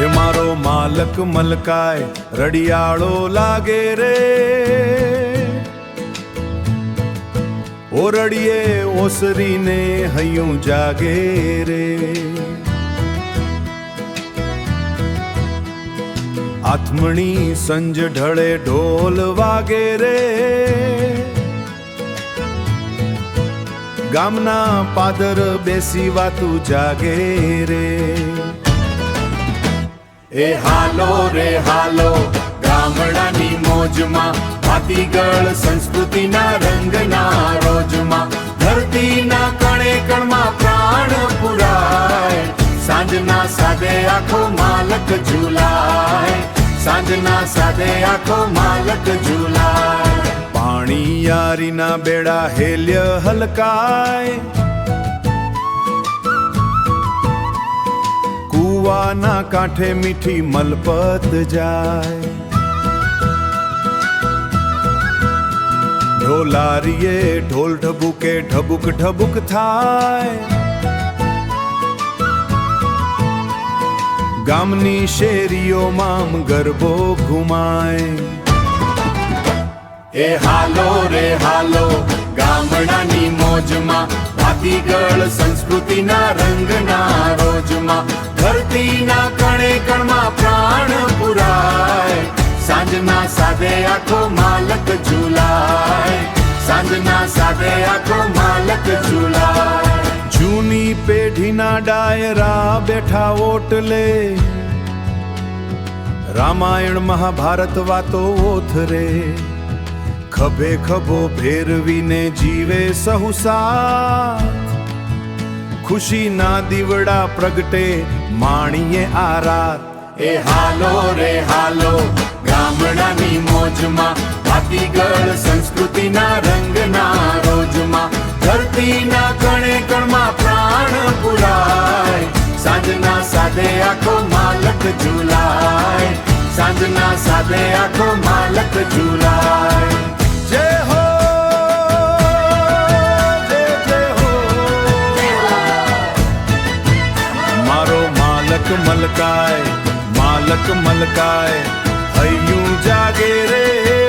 એ મારો માલક મલકાય રડિયાળો લાગે રે, ઓરડીએ ઓસરીને હૈયું જાગે રે, આથમણી સંજ ઢળે ઢોલ વાગે રે, ગામના પાદર બેસી વાતું જાગે રે. એ હાલો રે હાલો ગામડાની મોજમાં, ભાતીગળ સંસ્કૃતિના રંગના રોજમાં, ધરતીના કણે કણમાં પ્રાણ પુરાય, સાંજના સાદે આખો માલક ઝૂલાય, સાંજના સાદે આખો માલક ઝૂલાય. પાણી યારીના બેડા હેલ્ય હલકાય, કુવાના કાંઠે મીઠી મલપત જાય, ઢોલારીએ ઢોલ ઢબુકે ઢબુક ઢબુક થાય, ગામની શેરીઓમાં ગરબો ઘુમાય. એ હાલો રે હાલો ગામડાની મોજમાં, ભાતીગળ સંસ્કૃતિના રંગના રોજમાં, ધરતીના કણે કણમાં પ્રાણ પુરાય, સાંજના સાદે આખો માલક ઝૂલાય, સાંજના સાદે આખો માલક ઝૂલાય. જૂની પેઢીના ડાયરા બેઠા ઓટલે, રામાયણ મહાભારત વાતો ઓથરે, ખભે ખભો ભેરવીને જીવે સહુ સાથ, ખુશીના દીવડા પ્રગટે માણીએ આ રાત. એ હાલો રે હાલો ગામડાની મોજમાં, ભાતીગળ સંસ્કૃતિના રંગના રોજમાં, ધરતીના કણે કણમાં પ્રાણ પુરાય, સાંજના સાદે આખો માલક ઝૂલાય, સાંજના સાદે આખો માલક ઝૂલાય. જય હો જય જય હો, મારો માલક મલકાય, માલક મલકાય હૈયું જાગે રે.